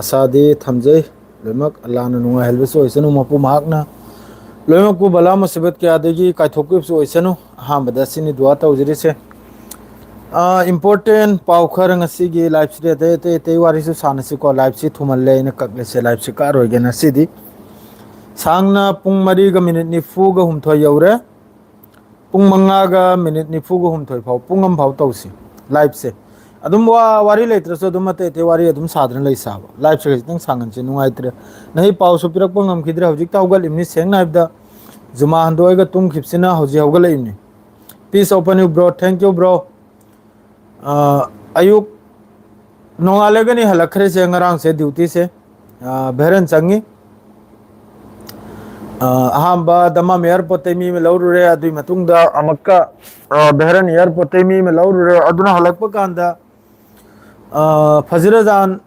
ꯑꯁꯥꯗꯤ ꯊꯝꯖꯩ ꯂꯣꯏꯅꯃꯛ ꯑꯜꯂꯥꯍꯅ ꯅꯨꯡꯉꯥꯏꯍꯜꯕꯁꯨ ꯑꯣꯏꯁꯅꯨ ꯃꯄꯨ ꯃꯍꯥꯛꯅ ꯂꯣꯏꯅꯃꯛꯄꯨ ꯕꯂꯥ ꯃꯨꯁꯤꯕꯠ ꯀꯌꯥꯗꯒꯤ ꯀꯥꯏꯊꯣꯛꯄꯤꯕꯁꯨ ꯑꯣꯏꯁꯅꯨ ꯑꯍꯥꯟꯕꯗ ꯑꯁꯤꯅꯤ ꯗꯨꯋꯥ ꯇꯧꯖꯔꯤꯁꯦ ꯏꯝꯄꯣꯔꯇꯦꯟ ꯄꯥꯎ ꯈꯔ ꯉꯁꯤꯒꯤ ꯂꯥꯏꯐꯁꯤꯗꯤ ꯑꯇꯩ ꯋꯥꯔꯤꯁꯨ ꯁꯥꯟꯅꯁꯤꯀꯣ ꯂꯥꯏꯐꯁꯤ ꯊꯨꯃꯜꯂꯦ ꯑꯩꯅ ꯀꯛꯂꯤꯁꯦ ꯂꯥꯏꯐꯁꯤ ꯀꯛꯑꯔꯣꯏꯒꯦ ꯉꯁꯤꯗꯤ ꯁꯥꯡꯅ ꯄꯨꯡ 4:40 ꯌꯧꯔꯦ ꯄꯨꯡ 5:40 ꯐꯥꯎ ꯄꯨꯡ ꯑꯃ ꯐꯥꯎ ꯇꯧꯁꯤ ꯂꯥꯏꯐꯁꯦ ꯑꯗꯨꯝ ꯋꯥꯔꯤ ꯂꯩꯇ꯭ꯔꯁꯨ ꯑꯗꯨꯝ ꯑꯇꯩ ꯋꯥꯔꯤ ꯑꯗꯨꯝ ꯁꯥꯗꯅ ꯂꯩ ꯁꯥꯕ ꯂꯥꯏꯐꯁꯦ ꯈꯤꯇꯪ ꯁꯥꯡꯍꯟꯁꯦ ꯅꯨꯡꯉꯥꯏꯇ꯭ꯔꯦ ꯅꯍꯩ ꯄꯥꯎꯁꯨ ꯄꯤꯔꯛꯄ ꯉꯝꯈꯤꯗ꯭ꯔꯦ ꯍꯧꯖꯤꯛꯇ ꯍꯧꯒꯠꯂꯤꯕꯅꯤ ꯁꯦꯡꯅ ꯍꯥꯏꯕꯗ ꯖꯨꯃꯥ ꯍꯟꯗꯣꯛꯑꯒ ꯇꯨꯝꯈꯤꯕꯁꯤꯅ ꯍꯧꯖꯤꯛ ꯍꯧꯒꯠꯂꯛꯏꯕꯅꯤ ꯄꯤꯁ ꯑꯣꯄꯟ ꯌꯨ ꯕ꯭ꯔꯣ ꯊꯦꯡꯛ ꯌꯨ ꯕ꯭ꯔꯣ ꯑꯌꯨꯛ ꯅꯣꯡꯉꯥꯜꯂꯒꯅꯤ ꯍꯜꯂꯛꯈ꯭ꯔꯦꯁꯦ ꯉꯔꯥꯡꯁꯦ ꯗ꯭ꯌꯨꯇꯤꯁꯦ ꯚꯦꯔꯟ ꯆꯪꯉꯤ ꯑꯍꯥꯟꯕ ꯗꯃꯥꯝ ꯑꯦꯌꯥꯔꯄꯣꯔꯠꯇꯩ ꯃꯤ ꯑꯃ ꯂꯧꯔꯨꯔꯦ ꯑꯗꯨꯒꯤ ꯃꯇꯨꯡꯗ ꯑꯃꯨꯛꯀ ꯕꯦꯍꯔꯟ ꯑꯦꯌꯥꯔꯄꯣꯔꯠꯇꯩ ꯃꯤ ꯑꯃ ꯂꯧꯔꯨꯔꯦ ꯑꯗꯨꯅ ꯍꯜꯂꯛꯄ ꯀꯥꯟꯗ ꯐꯖꯤꯔꯖꯥꯟ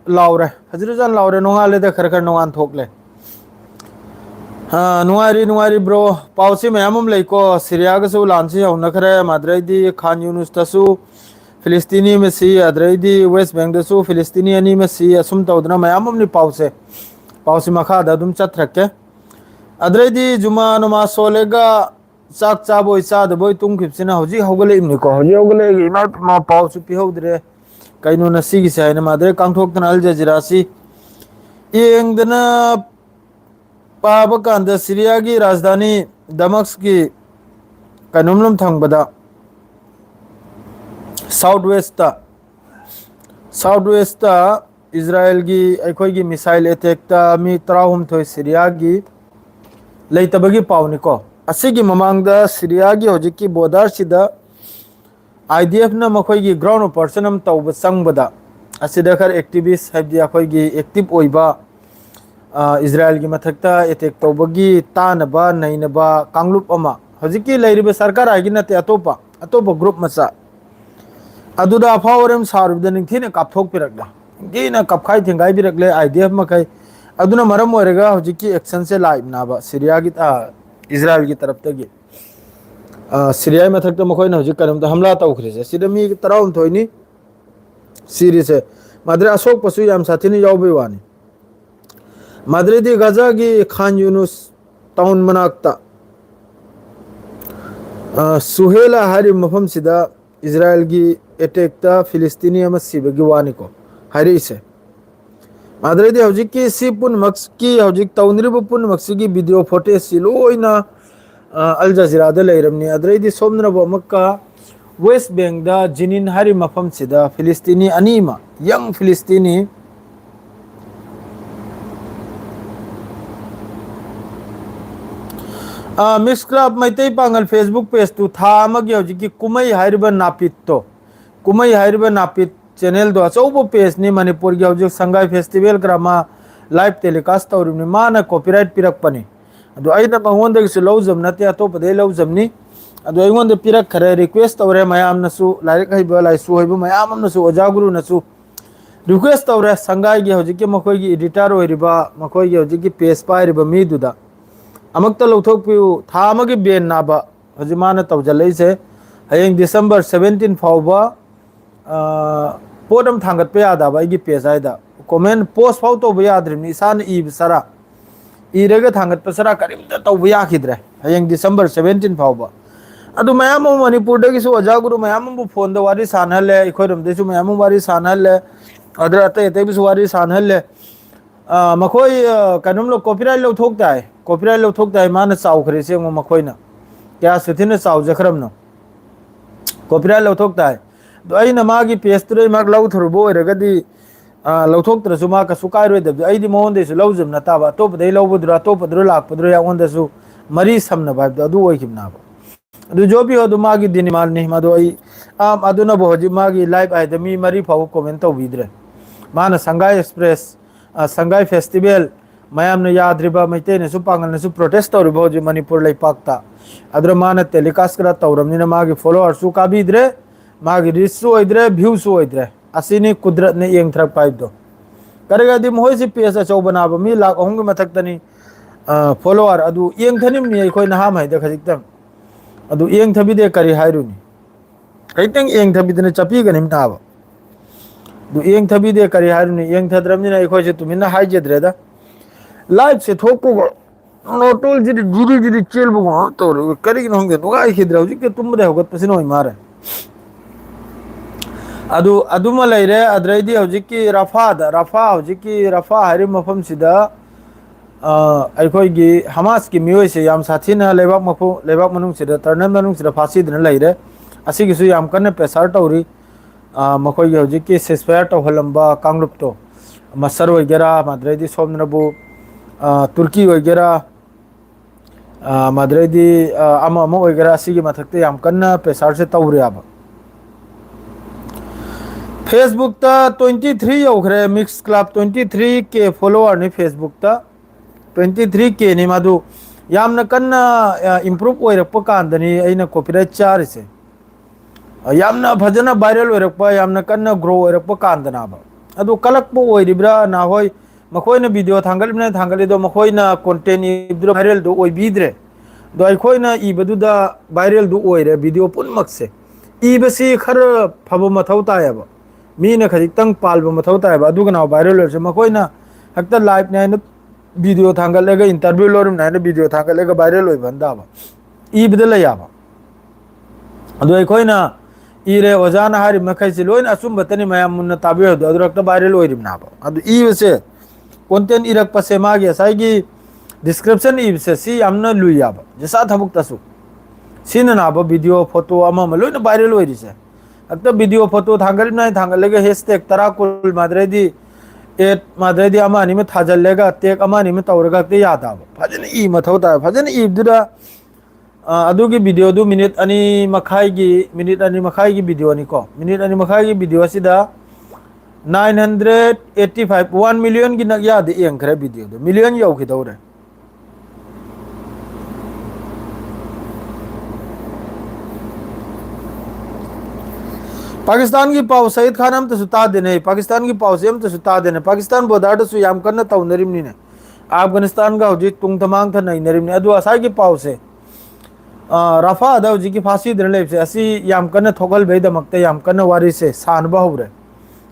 ꯂꯥꯎꯔꯦ ꯅꯣꯡꯉꯥꯜꯂꯦꯗ ꯈꯔ ꯅꯣꯡꯉꯥꯟ ꯊꯣꯛꯂꯦ ꯅꯨꯡꯉꯥꯏꯔꯤ ꯕ꯭ꯔꯣ ꯄꯥꯎꯁꯤ ꯃꯌꯥꯝ ꯑꯃ ꯂꯩꯀꯣ ꯁꯤꯔꯤꯌꯥꯒꯁꯨ ꯂꯥꯟꯁꯤ ꯍꯧꯅꯈ꯭ꯔꯦ ꯃꯗꯩꯗꯤ ꯈꯥꯟ ꯌꯨꯅꯨꯁꯇꯁꯨ ꯐꯤꯂꯤꯁꯇꯤꯅꯤ ꯑꯃ ꯁꯤ ꯑꯗꯩꯗꯤ ꯋꯦꯁ ꯕꯦꯡꯗꯁꯨ ꯐꯤꯂꯤꯁꯇꯤꯅꯤ ꯑꯅꯤ ꯑꯃ ꯁꯤ ꯑꯁꯨꯝ ꯇꯧꯗꯅ ꯃꯌꯥꯝ ꯑꯃꯅꯤ ꯄꯥꯎꯁꯤ ꯃꯈꯥꯗ ꯑꯗꯨꯝ ꯆꯠꯊꯔꯛꯀꯦ ꯑꯗꯩꯗꯤ ꯖꯨꯃꯥ ꯅꯃꯥꯖ ꯁꯣꯜꯂꯦꯒ ꯆꯥꯛ ꯆꯥꯕꯣꯏ ꯆꯥꯗꯕꯣꯏ ꯇꯨꯝꯈꯤꯕꯁꯤꯅ ꯍꯧꯖꯤꯛ ꯍꯧꯒꯠꯂꯛꯏꯕꯅꯤꯀꯣ ꯍꯧꯖꯤꯛ ꯍꯧꯒꯠꯂꯛꯏꯒ ꯏꯃꯥ ꯏꯃ ꯄꯥꯎꯁꯨ ꯄꯤꯍꯧꯗ꯭ꯔꯦ ꯀꯩꯅꯣꯅ ꯁꯤꯒꯤꯁꯦ ꯍꯥꯏꯅ ꯃꯥꯗꯩ ꯀꯥꯡꯊꯣꯛꯇꯅ ꯑꯜ ꯖꯖꯤꯔꯥꯁꯤ ꯌꯦꯡꯗꯅ ꯄꯥꯕ ꯀꯥꯟꯗ ꯁꯤꯔꯤꯌꯥꯒꯤ ꯔꯥꯖꯙꯥꯅꯤ ꯗꯃꯛꯁꯀꯤ ꯀꯩꯅꯣꯝꯂꯣꯝ ꯊꯪꯕꯗ ꯁꯥꯎꯠ ꯋꯦꯁꯇ ꯏꯖꯔꯥꯌꯦꯜꯒꯤ ꯑꯩꯈꯣꯏꯒꯤ ꯃꯤꯁꯥꯏꯜ ꯑꯦꯇꯦꯛꯇ ꯃꯤ 12 ꯁꯤꯔꯤꯌꯥꯒꯤ ꯂꯩꯇꯕꯒꯤ ꯄꯥꯎꯅꯤꯀꯣ ꯑꯁꯤꯒꯤ ꯃꯃꯥꯡꯗ ꯁꯤꯔꯤꯌꯥꯒꯤ ꯍꯧꯖꯤꯛꯀꯤ ꯕꯣꯔꯗꯔꯁꯤꯗ IDFꯅ ꯃꯈꯣꯏꯒꯤ ꯒ꯭ꯔꯥꯎꯟ ꯑꯣꯄꯔꯦꯁꯟ ꯑꯃ ꯇꯧꯕ ꯆꯪꯕꯗ ꯑꯁꯤꯗ ꯈꯔ ꯑꯦꯛꯇꯤꯚꯤꯁ ꯍꯥꯏꯕꯗꯤ ꯑꯩꯈꯣꯏꯒꯤ ꯑꯦꯛꯇꯤꯞ ꯑꯣꯏꯕ ꯏꯖꯔꯥꯌꯦꯜꯒꯤ ꯃꯊꯛꯇ ꯑꯦꯇꯦꯛ ꯇꯧꯕꯒꯤ ꯇꯥꯅꯕ ꯅꯩꯅꯕ ꯀꯥꯡꯂꯨꯞ ꯑꯃ ꯍꯧꯖꯤꯛꯀꯤ ꯂꯩꯔꯤꯕ ꯁꯔꯀꯥꯔ ꯍꯥꯏꯒꯤ ꯅꯠꯇꯦ ꯑꯇꯣꯞꯄ ꯒ꯭ꯔꯨꯞ ꯃꯆꯥ ꯑꯗꯨꯗ ꯑꯐꯥꯎ ꯑꯔꯝ ꯁꯥꯔꯨꯕꯗ ꯅꯤꯡꯊꯤꯅ ꯀꯥꯞꯊꯣꯛꯄꯤꯔꯛꯂꯦ ꯅꯤꯡꯊꯤꯅ ꯀꯞꯈꯥꯏ ꯊꯦꯡꯒꯥꯏꯕꯤꯔꯛꯂꯦ IDF ꯃꯈꯩ ꯑꯗꯨꯅ ꯃꯔꯝ ꯑꯣꯏꯔꯒ ꯍꯧꯖꯤꯛꯀꯤ ꯑꯦꯛꯁꯟꯁꯦ ꯂꯥꯛꯏꯕꯅꯦꯕ ꯏꯖꯔꯥꯌꯦꯜꯒꯤ ꯇꯔꯞꯇꯒꯤ ꯁꯤꯔꯤꯌꯥꯒꯤ ꯃꯊꯛꯇ ꯃꯈꯣꯏꯅ ꯍꯧꯖꯤꯛ ꯀꯩꯅꯣꯝꯇ ꯍꯝꯂꯥ ꯇꯧꯈ꯭ꯔꯤꯁꯦ ꯁꯤꯗ ꯃꯤ 12ꯅꯤ ꯁꯤꯔꯤꯁꯦ ꯃꯥꯗ꯭ꯔꯦ ꯑꯁꯣꯛꯄꯁꯨ ꯌꯥꯝ ꯁꯥꯊꯤꯅ ꯌꯥꯎꯕꯩ ꯋꯥꯅꯤ ꯃꯥꯗ꯭ꯔꯦꯗꯤ ꯒꯖꯥꯒꯤ ꯈꯥꯟ ꯌꯨꯅꯨꯁ ꯇꯥꯎꯟ ꯃꯅꯥꯛꯇ ꯁꯨꯍꯦꯂꯥ ꯍꯥꯏꯔꯤꯕ ꯃꯐꯝꯁꯤꯗ ꯏꯖꯔꯥꯌꯦꯜꯒꯤ ꯑꯦꯇꯦꯛꯇ ꯐꯤꯂꯤꯁꯇꯤꯅꯤ ꯑꯃ ꯁꯤꯕꯒꯤ ꯋꯥꯅꯤꯀꯣ ꯍꯥꯏꯔꯛꯏꯁꯦ ꯑꯗꯩꯗꯤ ꯍꯧꯖꯤꯛꯀꯤ ꯁꯤ ꯄꯨꯝꯅꯃꯛꯀꯤ ꯍꯧꯖꯤꯛ ꯇꯧꯅꯔꯤꯕ ꯄꯨꯝꯅꯃꯛꯁꯤꯒꯤ ꯚꯤꯗꯤꯑꯣ ꯐꯣꯇꯦꯖꯁꯤ ꯂꯣꯏꯅ ꯑꯜ ꯖꯖꯤꯔꯥꯗ ꯂꯩꯔꯕꯅꯤ ꯑꯗꯩꯗꯤ ꯁꯣꯝꯅꯔꯕ ꯑꯃꯨꯛꯀ ꯋꯦꯁ ꯕꯦꯡꯗ ꯖꯤꯅꯤꯟ ꯍꯥꯏꯔꯤꯕ ꯃꯐꯝꯁꯤꯗ ꯐꯤꯂꯤꯁꯇꯤꯅꯤ ꯑꯅꯤꯃ ꯌꯪ ꯐꯤꯂꯤꯁꯇꯤꯅꯤ ꯃꯤꯛꯁ ꯀ꯭ꯂꯕ ꯃꯩꯇꯩ ꯄꯥꯡꯒꯜ ꯐꯦꯁꯕꯨꯛ ꯄꯦꯖꯇꯨ ꯊꯥ ꯑꯃꯒꯤ ꯍꯧꯖꯤꯛꯀꯤ ꯀꯨꯝꯍꯩ ꯍꯥꯏꯔꯤꯕ ꯅꯥꯄꯤꯠ ꯆꯦꯅꯦꯜꯗꯣ ꯑꯆꯧꯕ ꯄꯦꯖꯅꯤ ꯃꯅꯤꯄꯨꯔꯒꯤ ꯍꯧꯖꯤꯛ ꯁꯉꯥꯏ ꯐꯦꯁꯇꯤꯚꯦꯜ ꯈꯔ ꯑꯃ ꯂꯥꯏꯚ ꯇꯦꯂꯤꯀꯥꯁ ꯇꯧꯔꯤꯕꯅꯤ ꯃꯥꯅ ꯀꯣꯄꯤꯔꯥꯏꯠ ꯄꯤꯔꯛꯄꯅꯤ ꯑꯗꯣ ꯑꯩꯅ ꯃꯉꯣꯟꯗꯒꯤꯁꯨ ꯂꯧꯖꯕ ꯅꯠꯇꯦ ꯑꯇꯣꯞꯄꯗꯒꯤ ꯂꯧꯖꯕꯅꯤ ꯑꯗꯣ ꯑꯩꯉꯣꯟꯗ ꯄꯤꯔꯛꯈ꯭ꯔꯦ ꯔꯤꯀ꯭ꯋꯦꯁ ꯇꯧꯔꯦ ꯃꯌꯥꯝꯅꯁꯨ ꯂꯥꯏꯔꯤꯛ ꯍꯩꯕ ꯂꯥꯏꯁꯨ ꯍꯩꯕ ꯃꯌꯥꯝ ꯑꯃꯅꯁꯨ ꯑꯣꯖꯥ ꯒꯨꯔꯨꯅꯁꯨ ꯔꯤꯀ꯭ꯋꯦꯁ ꯇꯧꯔꯦ ꯁꯪꯒꯥꯏꯒꯤ ꯍꯧꯖꯤꯛꯀꯤ ꯃꯈꯣꯏꯒꯤ ꯏꯗꯤꯇꯔ ꯑꯣꯏꯔꯤꯕ ꯃꯈꯣꯏꯒꯤ ꯍꯧꯖꯤꯛꯀꯤ ꯄꯦꯖ ꯄꯥꯏꯔꯤꯕ ꯃꯤꯗꯨꯗ ꯑꯃꯨꯛꯇ ꯂꯧꯊꯣꯛꯄꯤꯌꯨ ꯊꯥ ꯑꯃꯒꯤ ꯕꯦꯟ ꯅꯥꯕ ꯍꯧꯖꯤꯛ ꯃꯥꯅ ꯇꯧꯖꯜꯂꯛꯏꯁꯦ ꯍꯌꯦꯡ December 17 ꯐꯥꯎꯕ ꯄꯣꯠ ꯑꯃ ꯊꯥꯡꯒꯠꯄ ꯌꯥꯗꯕ ꯑꯩꯒꯤ ꯄꯦꯖ ꯍꯥꯏꯗ ꯀꯣꯃꯦꯟ ꯄꯣꯁ ꯐꯥꯎ ꯇꯧꯕ ꯌꯥꯗ꯭ꯔꯤꯕꯅꯤ ꯏꯁꯥꯅ ꯏꯕ ꯆꯔꯥ ꯏꯔꯒ ꯊꯥꯡꯒꯠꯄ ꯆꯔꯥ ꯀꯔꯤꯝꯇ ꯇꯧꯕ ꯌꯥꯈꯤꯗ꯭ꯔꯦ ꯍꯌꯦꯡ December 17 ꯐꯥꯎꯕ ꯑꯗꯨ ꯃꯌꯥꯝ ꯑꯃ ꯃꯅꯤꯄꯨꯔꯗꯒꯤꯁꯨ ꯑꯣꯖꯥ ꯒꯨꯔꯨ ꯃꯌꯥꯝ ꯑꯃꯕꯨ ꯐꯣꯟꯗ ꯋꯥꯔꯤ ꯁꯥꯟꯅꯍꯜꯂꯦ ꯑꯩꯈꯣꯏꯔꯣꯝꯗꯩꯁꯨ ꯃꯌꯥꯝ ꯑꯃ ꯋꯥꯔꯤ ꯁꯥꯟꯅꯍꯜꯂꯦ ꯑꯗ ꯑꯇꯩꯕꯨꯁꯨ ꯋꯥꯔꯤ ꯁꯥꯟꯅꯍꯜꯂꯦ ꯃꯈꯣꯏ ꯀꯩꯅꯣꯝ ꯀꯣꯄꯤꯔꯥꯏꯠ ꯂꯧꯊꯣꯛꯇꯥꯏ ꯃꯥꯅ ꯆꯥꯎꯈ꯭ꯔꯦꯁꯦ ꯌꯦꯡꯉꯣ ꯃꯈꯣꯏꯅ ꯀꯌꯥ ꯁꯨꯊꯤꯅ ꯆꯥꯎꯖꯈ꯭ꯔꯕꯅꯣ ꯀꯣꯄꯤꯔꯥꯏꯠ ꯂꯧꯊꯣꯛꯇꯥꯏ ꯑꯗꯣ ꯑꯩꯅ ꯃꯥꯒꯤ ꯄꯦꯖꯇꯨꯗꯩ ꯃꯥꯛ ꯂꯧꯊꯨꯕ ꯑꯣꯏꯔꯒꯗꯤ ꯂꯧꯊꯣꯛꯇ꯭ꯔꯁꯨ ꯃꯥ ꯀꯩꯁꯨ ꯀꯥꯏꯔꯣꯏꯗꯕꯗꯤ ꯑꯩꯗꯤ ꯃꯉꯣꯟꯗꯩꯁꯨ ꯂꯧꯖꯕ ꯅꯠꯇꯕ ꯑꯇꯣꯞꯄꯗꯩ ꯂꯧꯕꯗꯨꯔꯥ ꯑꯇꯣꯞꯄꯗꯨꯔ ꯂꯥꯛꯄꯗꯨꯔꯥ ꯑꯩꯉꯣꯟꯗꯁꯨ ꯃꯔꯤ ꯁꯝꯅꯕ ꯍꯥꯏꯕꯗꯣ ꯑꯗꯨ ꯑꯣꯏꯈꯤꯕꯅꯦꯕ ꯑꯗꯨ ꯖꯣꯕꯤꯌꯣ ꯑꯗꯨ ꯃꯥꯒꯤ ꯗꯤꯅꯤꯃꯥꯟꯅꯤ ꯃꯗꯨ ꯑꯩ ꯑꯗꯨꯅꯕꯨ ꯍꯧꯖꯤꯛ ꯃꯥꯒꯤ ꯂꯥꯏꯚ ꯍꯥꯏꯗ ꯃꯤ 3 ꯐꯥꯎꯕ ꯀꯣꯃꯦꯟ ꯇꯧꯕꯤꯗ꯭ꯔꯦ ꯃꯥꯅ ꯁꯪꯒꯥꯏ ꯑꯦꯛꯁꯄ꯭ꯔꯦꯁ ꯁꯪꯒꯥꯏ ꯐꯦꯁꯇꯤꯚꯦꯜ ꯃꯌꯥꯝꯅ ꯌꯥꯗ꯭ꯔꯤꯕ ꯃꯩꯇꯩꯅꯁꯨ ꯄꯥꯡꯒꯜꯅꯁꯨ ꯄ꯭ꯔꯣꯇꯦꯁ ꯇꯧꯔꯤꯕ ꯍꯧꯖꯤꯛ ꯃꯅꯤꯄꯨꯔ ꯂꯩꯄꯥꯛꯇ ꯑꯗꯨꯅ ꯃꯥꯅ ꯇꯦꯂꯤꯀꯥꯁ ꯈꯔ ꯇꯧꯔꯕꯅꯤꯅ ꯃꯥꯒꯤ ꯐꯣꯂꯣꯋꯔꯁꯨ ꯀꯥꯕꯤꯗ꯭ꯔꯦ ꯃꯥꯒꯤ ꯔꯤꯆꯁꯨ ꯑꯣꯏꯗ꯭ꯔꯦ ꯚ꯭ꯌꯨꯁꯨ ꯑꯣꯏꯗ꯭ꯔꯦ ꯑꯁꯤꯅꯤ ꯀꯨꯗ꯭ꯔꯠꯅ ꯌꯦꯡꯊꯔꯛꯄ ꯍꯥꯏꯕꯗꯣ ꯀꯔꯤꯒꯤꯗꯤ ꯃꯈꯣꯏꯁꯤ ꯄꯦꯖ ꯑꯆꯧꯕ ꯅꯥꯕ ꯃꯤ 3 ꯃꯊꯛꯇꯅꯤ ꯐꯣꯂꯣꯋꯔ ꯑꯗꯨ ꯌꯦꯡꯊꯅꯤꯡꯕꯅꯤ ꯑꯩꯈꯣꯏ ꯅꯍꯥꯃꯩꯗ ꯈꯖꯤꯛꯇꯪ ꯑꯗꯨ ꯌꯦꯡꯊꯕꯤꯗꯦ ꯀꯔꯤ ꯍꯥꯏꯔꯨꯅꯤ ꯈꯤꯇꯪ ꯌꯦꯡꯊꯕꯤꯗꯅ ꯆꯠꯄꯤꯒꯅꯤ ꯇꯥꯕ येंग थबी दे करी हारुनी येंग थद्रमनिना अखोय से तुमिना हाइजेद्रेदा लाइफ से थोको नोटोल जी जुरी जुरी चेल बगो तो करी न होंगे नुगा खिद्रा हुजी के तुम दे होगत पसिनो मारे अदुमा लेरे अद्रैदी हुजी की रफा हुजी की रफा हरि मफम सिदा अखोगी हमास की मियोय से याम साथीना लेबाक मफु लेबाक मनुंग सिदा टर्नल मनुंग सिदा फासी दिन लेरे असिगिसु याम कन्ने पेसार तौरी मखोगी हुजी की सेस्फायर तो हलंबा कांगरुप तो मसर वगैरह मद्रेदी सोमनबु तुर्की वगैरह मद्रेदी अमा वगैरह असिगी मथक्ते याम कन्ना पेसार से तौरे अब फेसबुक ता 23 यौखरे मिक्स क्लब 23 के फॉलोअर ने फेसबुक ता 23 के नि मादु यामना कन्ना इंप्रूव ओइरप कांदनी अइना कॉपीराइट चारिसे यामना भजना वायरल ओइरप यामना कन्ना ग्रो ओइरप कांदनाबा अदु कलकपो ओइरिब्रा ना होय मखोयना वीडियो थांगलिबना थांगलिदो मखोयना कंटेंट इब्दो वायरल दो ओइबिद्रे दो अखोयना इबदुदा वायरल दो ओइरे वीडियो पुनमक्से इबसी खर फबो मथौ तायबा मीना खजितंग पालबो मथौ तायबा अदुगना वायरल ओइसे मखोयना हक्ता लाइव ने वीडियो थांगलेगा इंटरव्यू लोरम ने वीडियो थांगलेगा वायरल ओइबंदाबा इबदला याबा अदु अखोयना इरे ओजाना हारि मखैसे लोइन असुम बतनी मया मुन्ना ताबियो दो अदुरक्ता वायरल ओइरिमनाबा अदु इबसे कंटेंट इरक पसे मागे साइगी डिस्क्रिप्शन इबसे सी यामना लुयाबा जसा थमुक तसु सीना नाबा वीडियो फोटो अमा लोइन वायरल ओइरिसे अक्ता वीडियो फोटो थांगलिबना थांगलेगा हैशटैग तराकुल माद्रेदी एट माद्रेदी अमा नि में थाजलेगा टेक अमा नि में तौरगा ते यादाबा फजन इ मथौ ता फजन इबदुदा अदुगी वीडियो दु मिनिट अनि मखाई की वीडियो नि को मिनिट अनि मखाई की वीडियो सिदा 985 1 मिलियन की नक याद एंखरे वीडियो दो मिलियन यौखि दौरे पाकिस्तान की पाव सईद खान हम तो सुता देने पाकिस्तान की पाव से हम तो सुता देने पाकिस्तान बोदाड़ सु याम करना तौ नरिमनी ने अफगानिस्तान का हुजी तुंग तमांग था नहीं नरिमनी अदु असाई की पाव से रफा अदा हुजी की फांसी दिन ले से असी याम करना थोगल बेद मक्ते याम करना वारी से सान बहुरे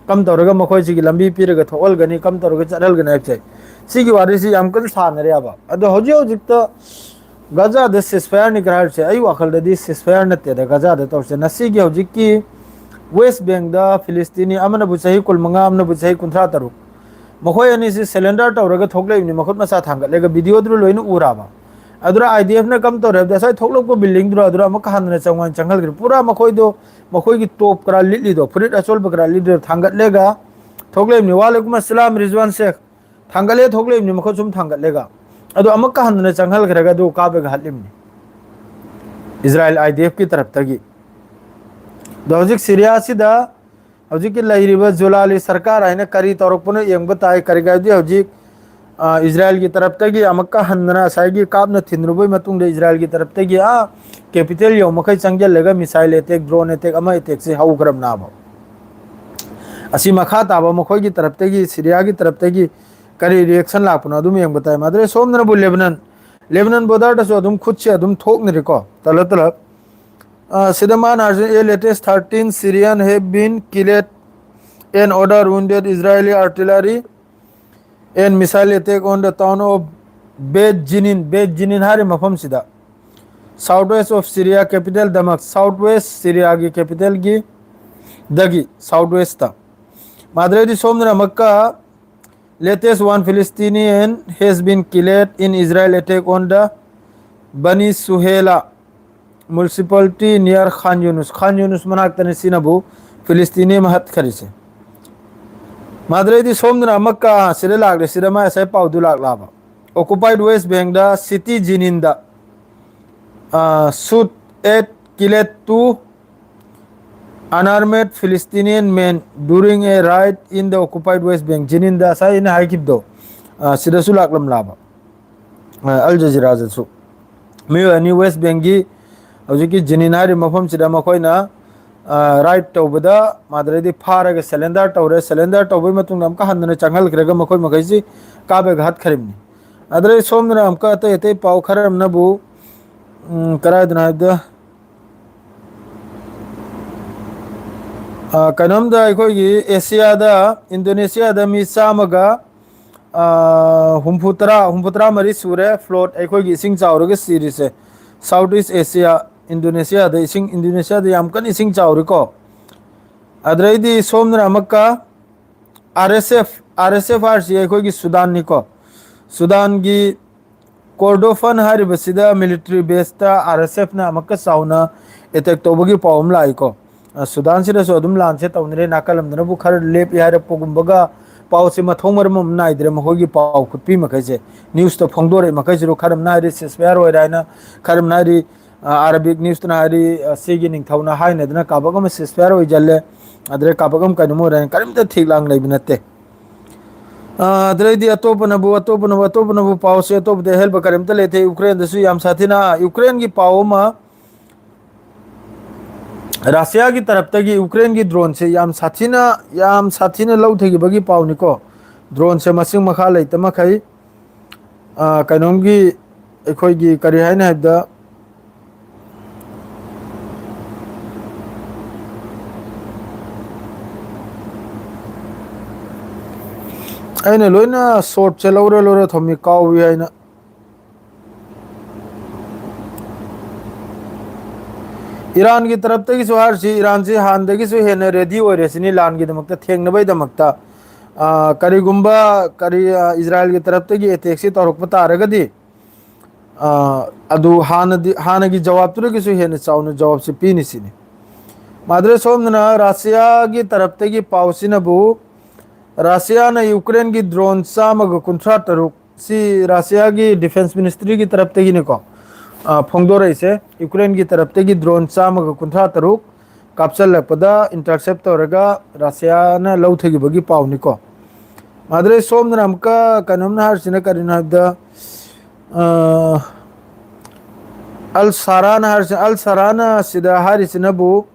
कम तौरगा मखोय सी की लंबी पीरगा थोगल गनी कम तौरगा चरल गने से सी की वारी से याम करना सान रे अब अदु हुजी हुजी तो गजा द सिस्फायर निकराल से आई वखल दी सिस्फायर नते द गजा द तौर से नसी की हुजी की वेस्ट बैंक दा फिलिस्तीनी अमन बुचाही कुल मंगा अमन बुचाही कुंथरा तरु मखोय अनि से सिलेंडर तौरगा थोगलेबनी मखोत मसा थांगलेगा वीडियो द्रु लोइन उराबा अदुरा आईडीएफ ने कम तौर दसाई थोगलोक को बिल्डिंग द्रु अदुरा मक हानने चंगवान चंगल गिर पूरा मखोय दो मखोय की तोप करा लिली दो फुरिट अचोल बकरा लीडर थांगलेगा थोगलेबनी वालेकुम अस्सलाम रिजवान शेख थांगले थोगलेबनी मखो सुम थांगलेगा अदु अमक हानने चंगल गिरगा दो काबे हालिमनी इजराइल आईडीएफ की तरफ तगी दौजिक सीरिया सिदा हौजिक लैरिबा जुलाली सरकार आइना करी तौरपन यंग ताई करिगादी हौजिक इजराइल की तरफ तगी अमक्का हन्ना साइगी काबना थिनरुबई मतुंग इजराइल की तरफ तगी कैपिटल यौ मखै चंगल लेगा मिसाइल अटैक ड्रोन अटैक अमा अटैक से हौग्रम नाबो असी मखा ताबा मखोय की तरफ तगी सीरिया की तरफ तगी करी रिएक्शन लापन अदुम यंग बताय मादरे सोमनबु लेबनान बोर्डर दसो अदुम खुद से अदुम ठोकनरिको तलतल Sidaman a latest 13 Syrian have been killed and other wounded Israeli artillery and missile attack on the town of Beit Jinin hari mafam sida southwest of Syria capital Damascus southwest Syria की capital की दगी southwest ta Madredi somna Makkah latest one Palestinian has been killed in Israel attack on the Bani Suhela municipality near Khan Yunus मनाक तने सिनबु फिलिस्तीनी महत खरीसे माद्रेदी सोमना मक्का सिरे लागले सिरमा ऐसे पाउदु लाग लाबा occupied west bank da city jininda shoot at killed two unarmed Palestinian men during a riot in the occupied west bank jininda sai ina haikibdo sidasu laglam laba al jazeera su me ani west bank gi हौजिकी जिनिनारी मफम सिदा मखोयना right तौबदा माद्रेदी फारगा cylinder तौरे cylinder तौबै मतुंग अमका हन्नने चंगल ग्रेगा मखोय मखैसी काबे घात खरिमनी अदरे सोमना अमका अते पाव खरमनबु करायदना the ꯀꯩꯅꯣꯝꯗ ꯑꯩꯈꯣꯏꯒꯤ ꯑꯦꯁꯤꯌꯥꯗ ꯏꯟꯗꯣꯅꯦꯁꯤꯌꯥꯗ ꯃꯤ ꯆꯥꯝꯃꯒ ꯍꯨꯝꯐꯨꯇꯔꯥ ꯃꯔꯤ ꯁꯨꯔꯦ ꯐ꯭ꯂꯣꯠ ꯑꯩꯈꯣꯏꯒꯤ ꯏꯁꯤꯡ ꯆꯥꯎꯔꯒ ꯁꯤꯔꯤꯁꯦ ꯁꯥꯎꯠ ꯏꯁ ꯑꯦꯁꯤꯌꯥ ꯏꯟꯗꯣꯅꯦꯁꯤꯌꯥꯗ ꯏꯟꯗꯣꯅꯦꯁꯤꯌꯥꯗ ꯌꯥꯝ ꯀꯟꯅ ꯏꯁꯤꯡ ꯆꯥꯎꯔꯤꯀꯣ ꯑꯗꯩꯗꯤ ꯁꯣꯝꯗꯅ ꯑꯃꯨꯛꯀ ꯑꯥꯔ ꯑꯦꯁ ꯑꯦꯐ ꯍꯥꯏꯔꯤꯁꯤ ꯑꯩꯈꯣꯏꯒꯤ ꯁꯨꯗꯥꯟꯅꯤꯀꯣ ꯁꯨꯗꯥꯟꯒꯤ ꯀꯣꯔꯗꯣꯐꯟ ꯍꯥꯏꯔꯤꯕꯁꯤꯗ ꯃꯤꯂꯤꯇ꯭ꯔꯤ ꯕꯦꯁꯇ ꯑꯥꯔ ꯑꯦꯁ ꯑꯦꯐꯅ ꯑꯃꯨꯛꯀ ꯆꯥꯎꯅ ꯑꯦꯇꯦꯛ ꯇꯧꯕꯒꯤ ꯄꯥꯎ ꯑꯃ ꯂꯥꯛꯏꯀꯣ ꯁꯨꯗꯥꯟꯁꯤꯗꯁꯨ ꯑꯗꯨꯝ ꯂꯥꯟꯁꯦ ꯇꯧꯅꯔꯦ ꯅꯥꯀꯜ ꯑꯃꯗꯅꯕꯨ ꯈꯔ ꯂꯦꯞꯄꯤ ꯍꯥꯏꯔꯛꯄꯒꯨꯝꯕꯒ ꯄꯥꯎꯁꯦ ꯃꯊꯣꯡ ꯃꯔꯝ ꯑꯃ ꯅꯥꯏꯗ꯭ꯔꯦ ꯃꯈꯣꯏꯒꯤ ꯄꯥꯎ ꯈꯨꯠꯄꯤ ꯃꯈꯩꯁꯦ ꯅ꯭ꯌꯨꯁꯇ ꯐꯣꯡꯗꯣꯔꯛꯏ ꯃꯈꯩꯁꯤꯁꯨ ꯈꯔ ꯑꯃꯅ ꯍꯥꯏꯔꯤ ꯁꯤꯁꯐꯤꯌꯥꯔ ꯑꯣꯏꯔꯦ ꯍꯥꯏꯅ ꯈꯔ ꯑꯃꯅ ꯍꯥꯏꯔꯤ ꯑꯔꯥꯕꯤꯛ ꯅ꯭ꯌꯨꯁꯇꯅ ꯍꯥꯏꯔꯤ ꯁꯤꯒꯤ ꯅꯤꯡꯊꯧꯅ ꯍꯥꯏꯅꯗꯅ ꯀꯥꯕꯛ ꯑꯃ ꯁꯤꯁꯐꯤꯌꯥꯔ ꯑꯣꯏꯖꯜꯂꯦ ꯑꯗꯩ ꯀꯥꯕꯛ ꯑꯃ ꯀꯩꯅꯣꯝ ꯑꯣꯏꯔꯦ ꯀꯔꯤꯝꯇ ꯊꯤꯛ ꯂꯥꯡ ꯂꯩꯕ ꯅꯠꯇꯦ ꯑꯗꯩꯗꯤ ꯑꯇꯣꯞꯄꯅꯕꯨ ꯄꯥꯎꯁꯦ ꯑꯇꯣꯞꯄꯗ ꯑꯍꯦꯟꯕ ꯀꯔꯤꯝꯇ ꯂꯩꯇꯦ ꯌꯨꯀ꯭ꯔꯦꯟꯗꯁꯨ ꯌꯥꯝ ꯁꯥꯊꯤꯅ ꯌꯨꯀ꯭ꯔꯦꯟꯒꯤ ꯄꯥꯎ ꯑꯃ ꯔꯥꯁꯤꯌꯥꯒꯤ ꯇꯔꯞꯇꯒꯤ ꯌꯨꯀ꯭ꯔꯦꯟꯒꯤ ꯗ꯭ꯔꯣꯟꯁꯦ ꯌꯥꯝ ꯁꯥꯊꯤꯅ ꯂꯧꯊꯈꯤꯕꯒꯤ ꯄꯥꯎꯅꯤꯀꯣ ꯗ꯭ꯔꯣꯟꯁꯦ ꯃꯁꯤꯡ ꯃꯈꯥ ꯂꯩꯇ ꯃꯈꯩ ꯀꯩꯅꯣꯝꯒꯤ ꯑꯩꯈꯣꯏꯒꯤ ꯀꯔꯤ ꯍꯥꯏꯅꯤ ꯍꯥꯏꯕꯗ ꯑꯩꯅ ꯂꯣꯏꯅ ꯁꯣꯔꯠꯁꯦ ꯂꯧꯔ ꯊꯝꯃꯤ ꯀꯥꯎꯏ ꯍꯥꯏꯅ ꯏꯔꯥꯟꯒꯤ ꯇꯔꯞꯇꯒꯤꯁꯨ ꯍꯥꯏꯔꯤꯁꯤ ꯏꯔꯥꯟꯁꯤ ꯍꯥꯟꯅꯗꯒꯤꯁꯨ ꯍꯦꯟꯅ ꯔꯦꯗꯤ ꯑꯣꯏꯔꯦꯁꯤꯅꯤ ꯂꯥꯟꯒꯤꯗꯃꯛꯇ ꯊꯦꯡꯅꯕꯒꯤꯗꯃꯛꯇ ꯀꯔꯤꯒꯨꯝꯕ ꯏꯖꯔꯥꯌꯦꯜꯒꯤ ꯇꯔꯞꯇꯒꯤ ꯑꯦꯇꯦꯛꯁꯤ ꯇꯧꯔꯛꯄ ꯇꯥꯔꯒꯗꯤ ꯑꯗꯨ ꯍꯥꯟꯅꯒꯤ ꯖꯋꯥꯕꯇꯨꯗꯒꯤꯁꯨ ꯍꯦꯟꯅ ꯆꯥꯎꯅ ꯖꯋꯥꯕꯁꯤ ꯄꯤꯅꯤ ꯁꯤꯅꯤ ꯃꯥꯗ꯭ꯔꯦ ꯁꯣꯝꯗꯅ ꯔꯥꯁꯤꯌꯥꯒꯤ ꯇꯔꯞꯇꯒꯤ ꯄꯥꯎꯁꯤꯅꯕꯨ ꯔꯥꯁꯤꯌꯥꯅ ꯌꯨꯀ꯭ꯔꯦꯟꯒꯤ ꯗ꯭ꯔꯣꯟ 153 ꯁꯤ ꯔꯥꯁꯤꯌꯥꯒꯤ ꯗꯤꯐꯦꯟꯁ ꯃꯤꯅꯤꯁꯇ꯭ꯔꯤꯒꯤ ꯇꯔꯞꯇꯒꯤꯅꯤꯀꯣ ꯐꯣꯡꯗꯣꯔꯛꯏꯁꯦ ꯌꯨꯀ꯭ꯔꯦꯟꯒꯤ ꯇꯔꯞꯇꯒꯤ ꯗ꯭ꯔꯣꯟ 153 ꯀꯥꯞꯁꯤꯜꯂꯛꯄꯗ ꯏꯟꯇꯔꯁꯦꯞ ꯇꯧꯔꯒ ꯔꯥꯁꯤꯌꯥꯅ ꯂꯧꯊꯈꯤꯕꯒꯤ ꯄꯥꯎꯅꯤꯀꯣ ꯃꯥꯗ꯭ꯔꯦ ꯁꯣꯝꯗꯅ ꯑꯃꯨꯛꯀ ꯀꯩꯅꯣꯝꯅ ꯍꯥꯏꯔꯤꯁꯤꯅ ꯀꯔꯤꯅꯣ ꯍꯥꯏꯕꯗ ꯑꯜ ꯁꯥꯔꯥꯅ ꯁꯤꯗ ꯍꯥꯏꯔꯤꯁꯤꯅꯕꯨ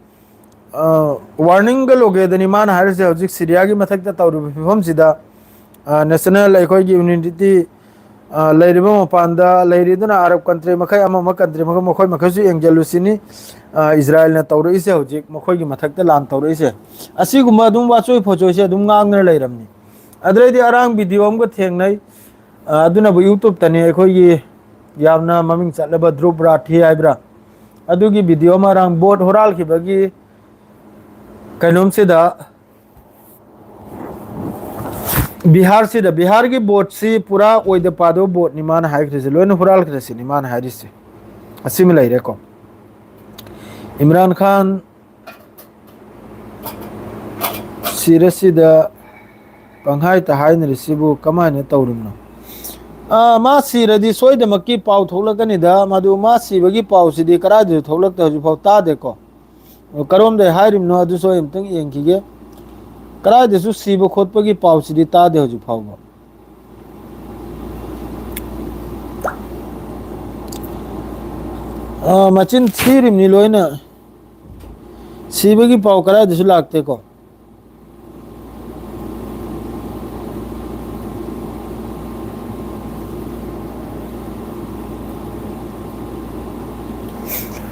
ꯋꯥꯔꯅꯤꯡꯒ ꯂꯣꯒꯦꯗꯅꯤ ꯃꯥꯅ ꯍꯥꯏꯔꯤꯁꯦ ꯍꯧꯖꯤꯛ ꯁꯤꯔꯤꯌꯥꯒꯤ ꯃꯊꯛꯇ ꯇꯧꯔꯤꯕ ꯐꯤꯕꯝꯁꯤꯗ ꯅꯦꯁꯅꯦꯜ ꯑꯩꯈꯣꯏꯒꯤ ꯌꯨꯅꯤꯇꯤ ꯂꯩꯔꯤꯕ ꯃꯄꯥꯟꯗ ꯂꯩꯔꯤꯗꯨꯅ ꯑꯔꯕ ꯀꯟꯇ꯭ꯔꯤ ꯃꯈꯩ ꯑꯃ ꯀꯟꯇ꯭ꯔꯤ ꯃꯈꯣꯏ ꯃꯈꯩꯁꯨ ꯌꯦꯡꯁꯤꯜꯂꯨꯁꯤꯅꯤ ꯏꯖꯔꯥꯌꯦꯜꯅ ꯇꯧꯔꯛꯏꯁꯦ ꯍꯧꯖꯤꯛ ꯃꯈꯣꯏꯒꯤ ꯃꯊꯛꯇ ꯂꯥꯟ ꯇꯧꯔꯛꯏꯁꯦ ꯑꯁꯤꯒꯨꯝꯕ ꯑꯗꯨꯝ ꯋꯥꯆꯣꯏ ꯐꯣꯆꯣꯏꯁꯦ ꯑꯗꯨꯝ ꯉꯥꯡꯅ ꯂꯩꯔꯝꯅꯤ ꯑꯗꯨꯗꯩꯗꯤ ꯑꯔꯥꯡ ꯚꯤꯗꯤꯑꯣ ꯑꯃꯒ ꯊꯦꯡꯅꯩ ꯑꯗꯨꯅꯕꯨ ꯌꯨꯇꯨꯕꯇꯅꯤ ꯑꯩꯈꯣꯏꯒꯤ ꯌꯥꯝꯅ ꯃꯃꯤꯡ ꯆꯠꯂꯕ ꯙ꯭ꯔꯨꯕ ꯔꯥꯊꯤ ꯍꯥꯏꯕ꯭ꯔꯥ ꯑꯗꯨꯒꯤ ꯚꯤꯗꯤꯑꯣ ꯑꯃ ꯕꯣꯠ ꯍꯨꯔꯥꯜꯈꯤꯕꯒꯤ ꯀꯩꯅꯣꯝꯁꯤꯗ ꯕꯤꯍꯥꯔꯒꯤ ꯕꯣꯠꯁꯤ ꯄꯨꯔꯥ ꯑꯣꯏꯗ ꯄꯥꯗꯕ ꯕꯣꯠꯅꯤ ꯃꯥꯅ ꯍꯥꯏꯈ꯭ꯔꯤꯁꯦ ꯂꯣꯏꯅ ꯍꯨꯔꯥꯜꯈ꯭ꯔꯁꯤꯅꯤ ꯃꯥꯅ ꯍꯥꯏꯔꯤꯁꯦ ꯑꯁꯤꯃ ꯂꯩꯔꯦꯀꯣ ꯏꯝꯔꯥꯟ ꯈꯥꯟ ꯁꯤꯔꯁꯤꯗ ꯄꯪꯍꯥꯏꯇ ꯍꯥꯏꯅꯔꯤꯁꯤꯕꯨ ꯀꯃꯥꯏꯅ ꯇꯧꯔꯤꯕꯅꯣ ꯃꯥ ꯁꯤꯔꯗꯤ ꯁꯣꯏꯗꯃꯛꯀꯤ ꯄꯥꯎ ꯊꯣꯛꯂꯛꯀꯅꯤꯗ ꯃꯗꯨ ꯃꯥ ꯁꯤꯕꯒꯤ ꯄꯥꯎꯁꯤꯗꯤ ꯀꯗꯥꯏꯗꯁꯨ ꯊꯣꯛꯂꯛꯇꯦ ꯍꯧꯖꯤꯛꯐꯥꯎ ꯇꯥꯗꯦꯀꯣ ꯀꯔꯣꯝꯗꯩ ꯍꯥꯏꯔꯤꯕꯅꯣ ꯑꯗꯨꯁꯨ ꯑꯩ ꯑꯃꯨꯛꯇꯪ ꯌꯦꯡꯈꯤꯒꯦ ꯀꯗꯥꯏꯗꯁꯨ ꯁꯤꯕ ꯈꯣꯠꯄꯒꯤ ꯄꯥꯎꯁꯤꯗꯤ ꯇꯥꯗꯦ ꯍꯧꯖꯤꯛ ꯐꯥꯎꯕ ꯃꯆꯤꯟ ꯊꯤꯔꯤꯕꯅꯤ ꯂꯣꯏꯅ ꯁꯤꯕꯒꯤ ꯄꯥꯎ ꯀꯗꯥꯏꯗꯁꯨ ꯂꯥꯛꯇꯦꯀꯣ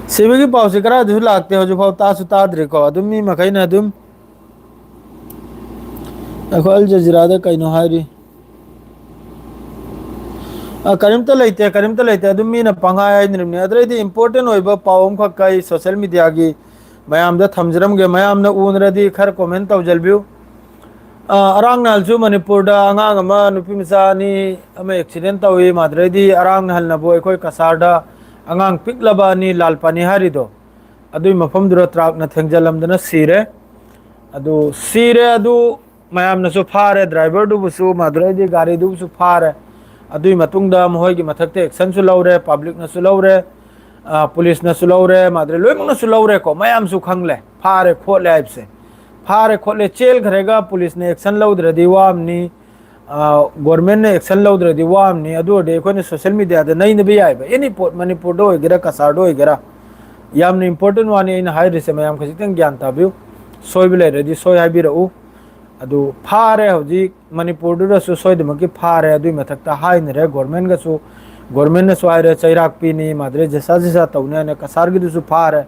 ꯁꯤꯕꯒꯤ ꯄꯥꯎꯁꯤ ꯀꯗꯥꯏꯗꯁꯨ ꯂꯥꯛꯇꯦ ꯍꯧꯖꯤꯛꯐꯥꯎ ꯇꯥꯁꯨ ꯇꯥꯗ꯭ꯔꯤꯀꯣ ꯑꯗꯨꯝ ꯃꯤ ꯃꯈꯩꯅ ꯑꯗꯨꯝ ꯑꯩꯈꯣꯏ ꯑꯜ ꯖꯖꯤꯔꯥꯗ ꯀꯩꯅꯣ ꯍꯥꯏꯔꯤ ꯀꯔꯤꯝꯇ ꯂꯩꯇꯦ ꯑꯗꯨꯝ ꯃꯤꯅ ꯄꯪꯍꯥꯏ ꯍꯥꯏꯅꯔꯤꯕꯅꯤ ꯑꯗꯨꯗꯩꯗꯤ ꯏꯝꯄꯣꯔꯇꯦꯟ ꯑꯣꯏꯕ ꯄꯥꯎ ꯑꯃꯈꯛ ꯑꯩ ꯁꯣꯁꯤꯌꯦꯜ ꯃꯤꯗꯤꯌꯥꯒꯤ ꯃꯌꯥꯝꯗ ꯊꯝꯖꯔꯝꯒꯦ ꯃꯌꯥꯝꯅ ꯎꯅꯔꯗꯤ ꯈꯔ ꯀꯣꯃꯦꯟ ꯇꯧꯖꯜꯕꯤꯌꯨ ꯑꯔꯥꯡ ꯅꯍꯥꯜꯁꯨ ꯃꯅꯤꯄꯨꯔꯗ ꯑꯉꯥꯡ ꯑꯃ ꯅꯨꯄꯤ ꯃꯆꯥ ꯑꯅꯤ ꯑꯃ ꯑꯦꯛꯁꯤꯗꯦꯟ ꯇꯧꯏ ꯃꯗꯨꯗꯩꯗꯤ ꯑꯔꯥꯡ ꯅꯍꯜꯅꯕꯨ ꯑꯩꯈꯣꯏ ꯀꯁꯥꯔꯗ ꯑꯉꯥꯡ ꯄꯤꯛꯂꯕ ꯑꯅꯤ ꯂꯥꯜ ꯄꯥꯅꯤ ꯍꯥꯏꯔꯤꯗꯣ ꯑꯗꯨꯏ ꯃꯐꯝꯗꯨꯗ ꯇ꯭ꯔꯥꯛꯅ ꯊꯦꯡꯖꯤꯜꯂꯝꯗꯅ ꯁꯤꯔꯦ ꯑꯗꯨ ꯁꯤꯔꯦ ꯑꯗꯨ ꯃꯌꯥꯝꯅꯁꯨ ꯐꯥꯔꯦ ꯗ꯭ꯔꯥꯏꯚꯔꯗꯨꯕꯨꯁꯨ ꯃꯗꯨꯗꯩꯗꯤ ꯒꯥꯔꯤꯗꯨꯕꯨꯁꯨ ꯐꯥꯔꯦ ꯑꯗꯨꯏ ꯃꯇꯨꯡꯗ ꯃꯈꯣꯏꯒꯤ ꯃꯊꯛꯇ ꯑꯦꯛꯁꯟꯁꯨ ꯂꯧꯔꯦ ꯄꯥꯕ꯭ꯂꯤꯛꯅꯁꯨ ꯂꯧꯔꯦ ꯄꯨꯂꯤꯁꯅꯁꯨ ꯂꯧꯔꯦ ꯃꯥꯗ꯭ꯔꯦ ꯂꯣꯏꯅꯃꯛꯅꯁꯨ ꯂꯧꯔꯦꯀꯣ ꯃꯌꯥꯝꯁꯨ ꯈꯪꯂꯦ ꯐꯥꯔꯦ ꯈꯣꯠꯂꯦ ꯍꯥꯏꯕꯁꯦ ꯐꯥꯔꯦ ꯈꯣꯠꯂꯦ ꯆꯦꯜꯈ꯭ꯔꯦꯒ ꯄꯨꯂꯤꯁꯅ ꯑꯦꯛꯁꯟ ꯂꯧꯗ꯭ꯔꯗꯤ ꯋꯥꯝꯅꯤ ꯒꯣꯔꯃꯦꯟꯅ ꯑꯦꯛꯁꯟ ꯂꯧꯗ꯭ꯔꯗꯤ ꯋꯥꯝꯅꯤ ꯑꯗꯨ ꯑꯣꯏꯔꯗꯤ ꯑꯩꯈꯣꯏꯅ ꯁꯣꯁꯤꯌꯦꯜ ꯃꯤꯗꯤꯌꯥꯗ ꯅꯩꯅꯕ ꯌꯥꯏꯕ ꯑꯦꯅꯤ ꯄꯣꯠ ꯃꯅꯤꯄꯨꯔꯗ ꯑꯣꯏꯒꯦꯔꯥ ꯀꯁꯥꯔꯗ ꯑꯣꯏꯒꯦꯔꯥ ꯌꯥꯝꯅ ꯏꯝꯄꯣꯔꯇꯦꯟ ꯋꯥꯅꯤ ꯑꯩꯅ ꯍꯥꯏꯔꯤꯁꯦ ꯃꯌꯥꯝ ꯈꯖꯤꯛꯇꯪ ꯒ꯭ꯌꯥꯟ ꯇꯥꯕꯤꯌꯨ ꯁꯣꯏꯕ ꯂꯩꯔꯗꯤ ꯁꯣꯏ ꯍꯥꯏꯕꯤꯔꯛꯎ ꯑꯗꯨ ꯐꯥꯔꯦ ꯍꯧꯖꯤꯛ ꯃꯅꯤꯄꯨꯔꯗꯨꯗꯁꯨ ꯁꯣꯏꯗꯃꯛꯀꯤ ꯐꯥꯔꯦ ꯑꯗꯨꯏ ꯃꯊꯛꯇ ꯍꯥꯏꯅꯔꯦ ꯒꯣꯔꯃꯦꯟꯅꯁꯨ ꯍꯥꯏꯔꯦ ꯆꯩꯔꯥꯛ ꯄꯤꯅꯤ ꯃꯥꯗ꯭ꯔꯦ ꯖꯦꯁꯥ ꯇꯧꯅꯤ ꯍꯥꯏꯅ ꯀꯁꯥꯔꯒꯤꯗꯨꯁꯨ ꯐꯥꯔꯦ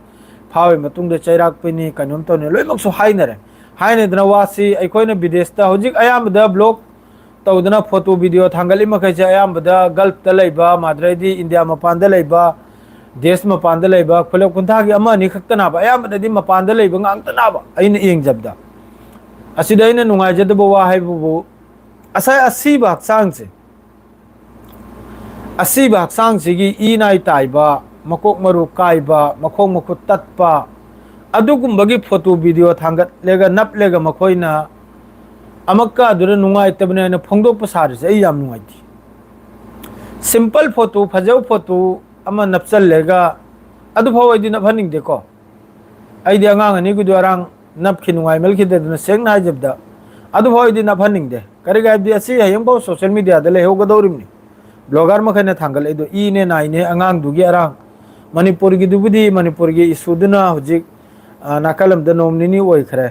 ꯐꯥꯕꯒꯤ ꯃꯇꯨꯡꯗ ꯆꯩꯔꯥꯛ ꯄꯤꯅꯤ ꯀꯩꯅꯣꯝ ꯇꯧꯅꯤ ꯂꯣꯏꯅꯃꯛꯁꯨ ꯍꯥꯏꯅꯔꯦ हाइनेदना वासी अखोइना विदेशता हुजिक अयामदा ब्लॉग तौदना फोटो वीडियो थांगली मखैसे अयामदा गल्फ ता लेबा माद्रेदी इंडिया मपानदा लेबा देश मपानदा लेबा फुलप कुंथागी अमा नि खक्तनाबा अयामददी मपानदा लेबा ngang अइन येंगजबदा असिदा अइन नुंगाइजदबो वा हाइबो असai asiba haksang se asiba haksang sigi inai taiba makok maru kaiba makhong makhut tatpa adugumbagi photo video thangat lega nap lega makhoina amakka dura nungai tabne na phongdok pasar se ai yam nungai thi simple photo phajau photo ama napsal lega adu phawai di na phaning de ko ai dia ngang ani gu durang nap khinungai mel khide na seng na jabda adu phawai di na phaning de kari ga di asi hayang bo social media da le ho godorim ni blogger ma khane thangal edo I ne nai ne angang du gi arang manipur gi du budi manipur gi isuduna hojik nakalam da nom ni oi khare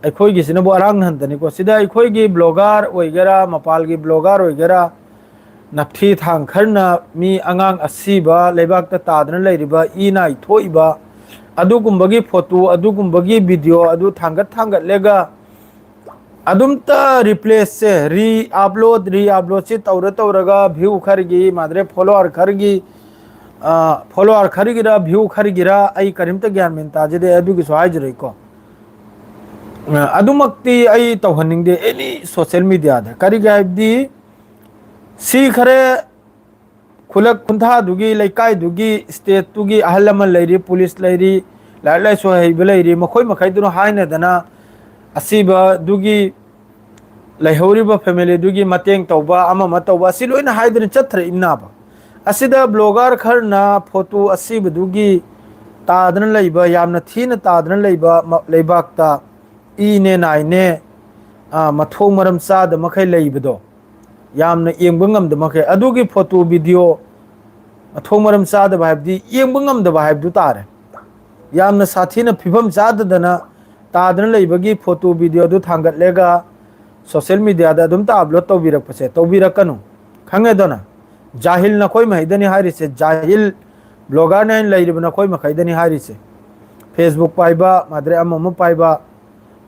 ai khoi gi sina bo arang han tani ko sida ai khoi gi blogger oi gera mapal gi blogger oi gera napthi thang kharna mi angang asi ba lebak ta tadna leiriba I nai thoi ba adu gumbagi photo adu gumbagi video adu thangat lega adumta replace se re upload se tauraga view khargi madre follower khargi ra view khargira ai karimta gyan men ta jede adu gi soaj rei ko adumakti ai tawhaning de any social media da kari ga di si khare khulak kuntha dugi laikai dugi state tugi ahlaman leiri police leiri lai so hei beleiri makhoi makhai du haina dana asiba dugi laihoriba family dugi mateng tauba ama matauba siloina haidrin chatre imnaba asida blogger kharna photo asiba dugi tadna leiba yamna thina tadna leiba leibakta I ne nai ne mathong maram sa da makhai leibado yamna yengbangam da makhai adugi photo video mathong maram sa da bhabdi yengbangam da bhabdu tare yamna sathina phibam jada dana tadna leibagi photo video du thangat lega social media da dum ta upload to birak pase to birakanu khange dona jahil na koi maidani hari se jahil blogger na lairib na koi makaidani hari se facebook paiba madre amma paiba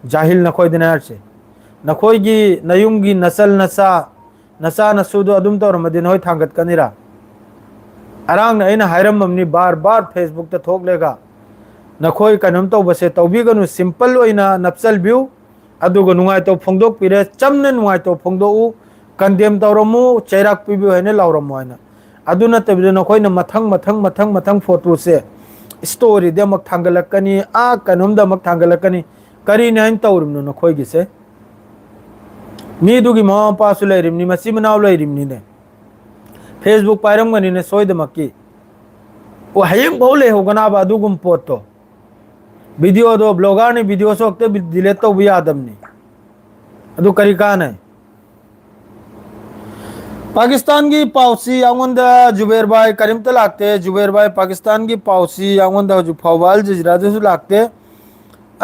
jahil na koi dana se na koi gi nayum gi nasal nasa nasudu adum to ramadin hoi thangat kanira arang na ina hairam mamni bar facebook ta thok lega na koi kanum to base to bi ganu simple oina napsal view aduga nungai to phongdok pire chamne nungai to phongdo condemn tawramu chairak pibi hene lawramu haina aduna tabidena khoina mathang photo se story de mak thangalakani a kanum da mak thangalakani kari nain tawrum no khoi gi se mi dugi ma pa su leirim ni masi manaw leirim ni ne facebook pairam gani ne soida makki o hayeng bole ho gana ba dugum poto video do blogger ne video so te delete to bi adam ni adu kari kan hai Pakistan की पाउसी आंगोंदा जुबैर भाई करीम तो लागते जुबैर भाई पाकिस्तान की पाउसी आंगोंदा जो फवाल जजरा जो लागते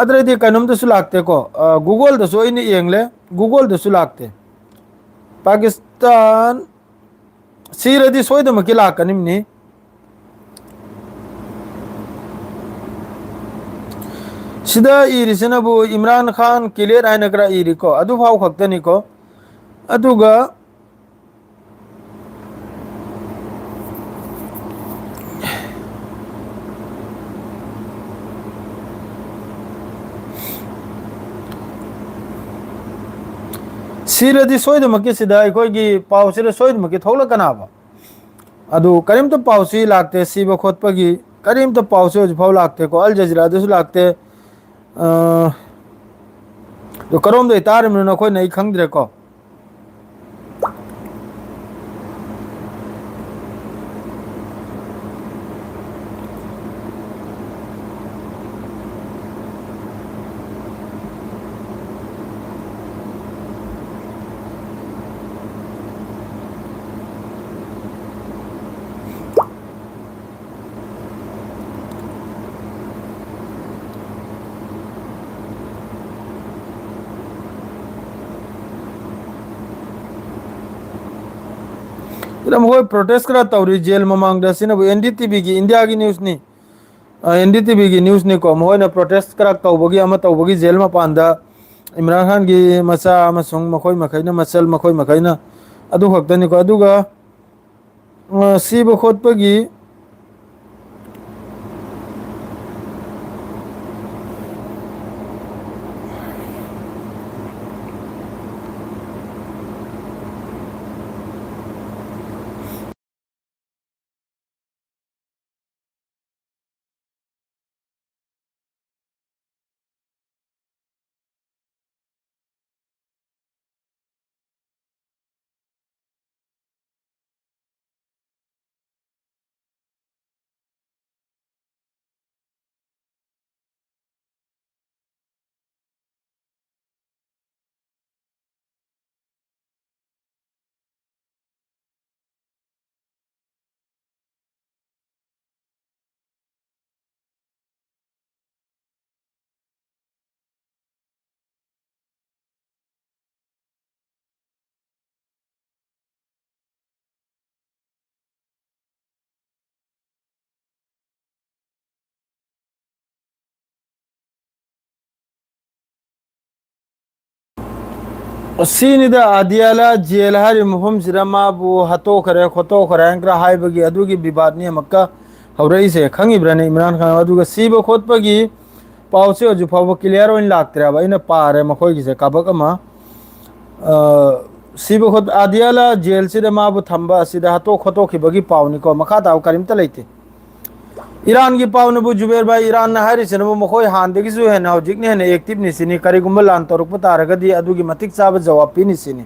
अदरे दी कनम तो लागते को गूगल तो सोई नहीं येंगले गूगल तो लागते पाकिस्तान सीर दी सोई तो मकिला कनिम नी सिदा इरिसना बु इमरान खान क्लियर आय नकरा इरि को अदु फाव खक्तनी को अदुगा सीरदी सोयद मकी सिदा अखोगी पाउसी सोयद मकी थोला कनाबा अदु करीम तो पाउसी लागते सीब खोतपगी करीम तो पाउसी हो फाव लागते को अल जजीरा दसु लागते तो करोम दे तार में न कोई नहीं खंगद्रे को होय प्रोटेस्ट करा तौरी जेल ममांग दसिना एनडीटीवी की इंडिया की न्यूज़ नी एनडीटीवी की न्यूज़ नी को मोय ना प्रोटेस्ट करा तौबगी अमा तौबगी जेल मा पांदा इमरान खान की मचा अमसुंग मखोई मखैना मचल मखोई मखैना अदु खक्तनिको अदुगा सिब खोटपगी सीनिदा आदियाला जेल हारि मफम सिदा माबु हतो खरे खोतो खरे अंकरा हाइबगी अदुगी विवाद नि मक्का हौरई से खंगिब्रने इमरान खान अदुगा सीब खोटपगी पाउसे अजु फाव क्लियर ओइन लागत्रे बा इन पारे मखोई गिसे काबक अमा सीब खोट आदियाला जेल सिदा माबु थंबा सिदा हतो खोतो खिबगी पाउनि को मखा दाव करिमता लेते ईरान की पावनबु जुबेर भाई ईरान हारी सेनबु मखोई हानदगिसु हेन हौजिकने हेन एक्टिव निसिनी करिगुम्बा लान तोरकप तारगदी अदुगी मतिक चाब जवाब पिनिसिनी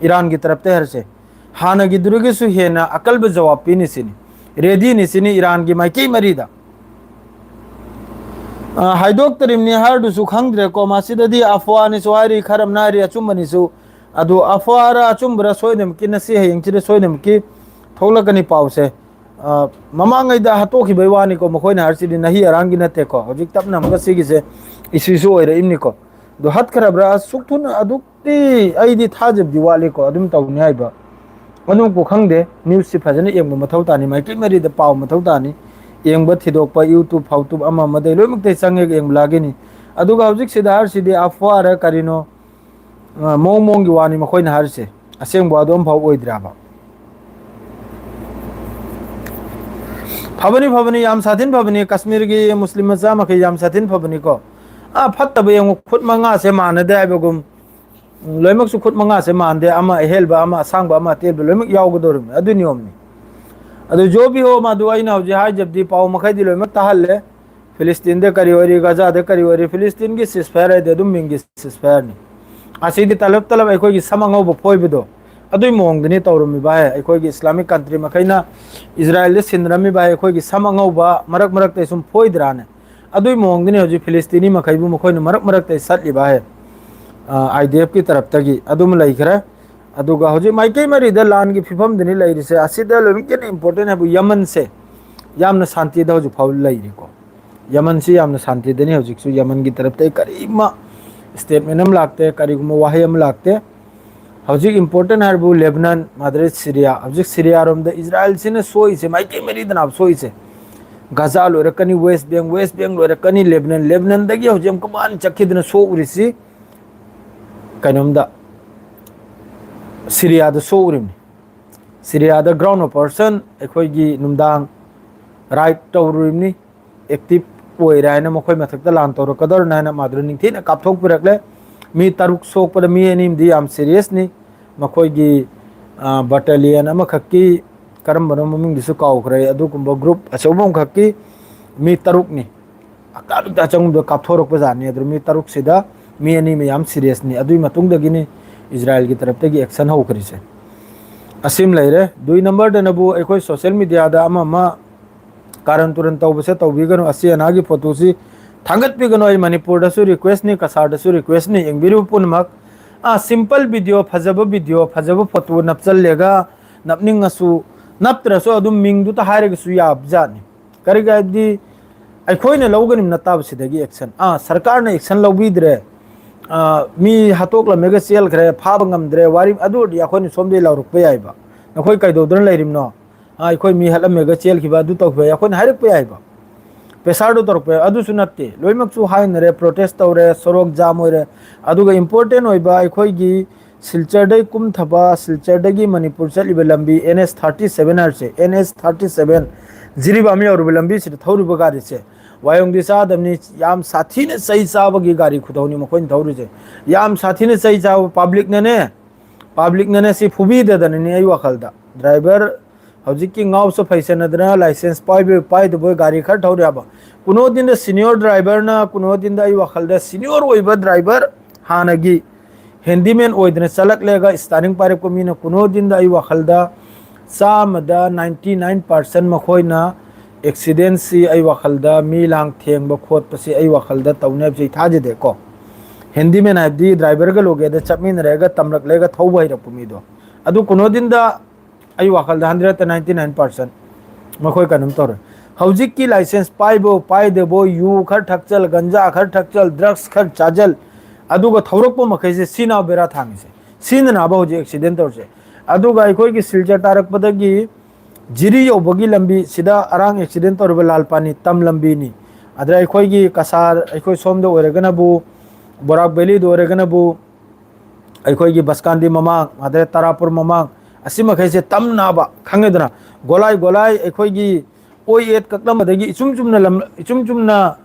ईरान की तरफ ते हरसे हानगी दुरुगिसु हेन अकलब जवाब पिनिसिनी रेडी निसिनी ईरान की माइकी मरीदा हाइदोक तरिमनी हारदुसु खंगद्रे को मासिददी अफवानि सोहारी खरमनारी अचुमनिसु अदु अफवारा अचुमबरा सोयनम कि नसी हेयंचिरे सोयनम कि थोलकनी पावसे ममांगैदा हतोखिबै वानी को मखोइना हरसिदि नही अरांगी नते को हजिक तपना हमका सिगिसे इसिसु ओइरे इमनी को दो हत खरबरा सुक्थुन अदुक्ति आइदि थाजब दिवाली को अदुम तौनि हाइबा अदुम को खंगदे न्यूज़ सि फजने एंग मथौ तानी माइकि मरी द पाव मथौ तानी एंग थिदोक यूट्यूब फाउट्यूब अमा मदे लोइमक्ते संगे एंग लागिनी अदुगा हजिक सिदा हरसिदि अफवार करिनो मोंग मोंग की वानी मखोइना हरसे असेंग बादोम फाव ओइद्राबा फबनी फबनी याम साथिन फबनी कश्मीर की मुस्लिम मचा मखे याम साथिन फबनी को फत्तब यंग खुद मंगा से मानदे आबगुम लोइमक सु खुद मंगा से मानदे अमा हेलबा अमा सांगबा अमा तेब लोइमक यावगदोरम अदु नियमनी अदु जो भी हो मादु आइना हौजे हाय जबदी पाव मखै दि लोइमक तहल्ले फिलिस्तीन दे करी वरी गजा दे करी वरी फिलिस्तीन की सिसफायर दे दुम मिंगी सिसफायर नि असीदि तलब तलब अखोय की समंगौ फोइबदो अदुई मोंगदनी तौरमी बाय अखोय की इस्लामिक कंट्री मखैना इजराइल दे सिंद्रमी बाय अखोय की समंगौबा मरक मरक ते सुम फोइद्राने अदुई मोंगदनी हजि फिलिस्तीनी मखैबु मखोय मरक मरक ते सटली बाय आईडीएफ की तरफ तगी अदुम लैखरे अदुगा हजि माइकै मरी द लान की फिफम दनी लैरिसे असिदा लोम के इंपोर्टेंट है यमन से यामना शांति द हजि फाउ लैरिको यमन से यामना शांति दनी हजि सु यमन की तरफ ते करीमा स्टेटमेंट हम लागते करीगुम वाहे हम लागते हजिक इंपोर्टेंट है लेबनान मादरे सीरिया हजिक सीरिया रोम द इजराइल से सोई से माइके मेरी दनाब सोई से गजा लोरकनी वेस्ट बैंक लोरकनी लेबनान लेबनान दगी हजिम कमान चखिदन सो उरिसी कनम द सीरिया द सो उरिम सीरिया द ग्राउंड ऑपरेशन अखोगी नुमदांग राइट तौरिमनी एक्टिव ओइरायना मखोय मथक द लान तौर कदर नाना मादरे निंथेना कापथोक पुरकले मी तरुक सोकपद मी एनिम दी आम सीरियस नि मखोगी बटालियन अमा खक्की करम बनो ममिंग दिसु काउखरे अदुकुंबा ग्रुप अचौबम खक्की मी तरुक नि अकालु ता चंग द कापथोरक बजानी अदु मी तरुक सिदा मी एनी में याम सीरियस नि अदुई मतुंग दगिनी इजराइल की तरफ तगी एक्शन हो करिसे असिम लैरे दुई नंबर दनबु एकोय सोशल मीडिया दा अमा कारण तुरंत तौबसे तौबिगनो असि अनागी फोटोसी थांगत पिगनो मणिपुर दसु रिक्वेस्ट नि कसार दसु रिक्वेस्ट नि एंबिरु पुनमक सिंपल वीडियो फजब फोटो नपचलेगा नपनिंगसु नपत्रसु अदुम मिंगदु ता हायरगसु याबजानि करिगादि अखोइना लौगनि नताब सिदगी एक्शन सरकार ने एक्शन लौबिद्रे मी हातोक लमेगा सेल खरे फाब ngamद्रे वारि अदुदि अखोइनि सोमदे लाउरुक याइबा नखोइ काइदोद्रन लैरिमनो अखोइ मी हलमेगा सेल खिबा दु तौबा अखोइनि हायरक याइबा पेसार तौर अदुसु नत्ते लोइमकसु हाइनरे प्रोटेस्ट तौरे सोरोक जाम होरे अदुगा इंपोर्टेंट होइबा अखोइगी सिलचरदे कुमथबा सिलचरदगी मणिपुर चलिबा लंबी NH 37 हरसे NH 37 जिरिबा मी औरबा लंबी से थौरुबा गाड़ी से वायोंग दिशा दमनी याम साथी ने सही चाबगी गाड़ी खुदौनी मखोइन थौरुजे याम साथी ने सही चाब पब्लिक ने सी फुबी देदने आई वखलदा ड्राइवर हौजिकी गाँव फैसनदना लाइसेंस पाइदब गाड़ी खर थौरब कुनो दिन सीनियर ड्राइवर ना कुनो दिन वखल सीनियर होइबा ड्राइवर हानगी हैंडीमैन ओइदने चलकलेगा स्टारिंग पाइरप मीना कुनो दिन वखल चामद 99% मखोइना एक्सीडेंट से वखल मी लांग थेंब खोटपसे वखल तौने थाजदे को हैंडीमैन है ड्राइवर का लोगे चमीनरेगा तमरकलेगा थौब हैरप मीदो अदु कुनो दिन वखल 199% मखोई कनुम तौर हौजिक की लाइसेंस पाइदबो यू खर थकचल गंजा खर थकचल ड्रग्स खर चाजल अदुगा थौरकपो मखैसे सीना बेरा थांगिसे सीननाबा हौजिक एक्सीडेंट तौरसे अदुगा अखोई की सिलचर तारकपदगी जिरी यौबगी लंबी सिदा अरांग एक्सीडेंट तौरबा लालपानी तम लंबीनी अदर अखोई की कसार अखोई सोमद ओइरगनबु बोराक वैली ओइरगनबु अखोई की बसकांदी ममांग अदर तारापुर ममांग असिमखैसे तम नाबा खंगेदना गोलाई गोलाई अखोई की ओइ एत कक्लमदगी इचुम चुमना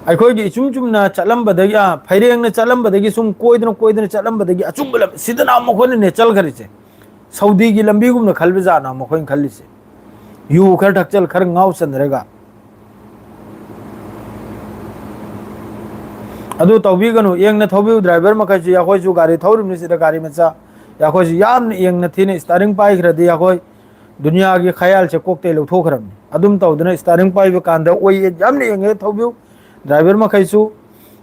अखोई की इचुम चुमना चलमबदगी फैरेंगना चलमबदगी सुम कोइदना चलमबदगी अचुंबलम सिदना मखोने ने चल खरिसे सऊदी की लंबी गुमना खलबजाना मखोइन खलिसे यू खर ठकचल खर गाँव चंद्रेगा अदु तौबीगनु येंगना थौबी ड्राइवर मखैसु याखोइसु गाड़ी थौरिमनि सिदा गाड़ी मचा याखोइसु यामना येंगना थिने स्टारिंग पाइखरदि याखोइ दुनिया की ख्याल से कोकते लौथोखरमनि अदुम तौदना स्टारिंग पाइबा कांदा ओइ यामना येंगे थौबी ड्राइवर मखैसु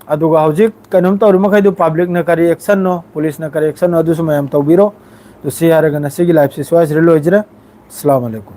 अदुगा हौजिक कनुम तौर मखैदु पब्लिक न करी एक्शन नो पुलिस न करी एक्शन नो अदुसु मयम तौबीरो तो सी हारगना सिगी लाइफ से स्वाइस रिलोइजरा अस्सलाम वालेकुम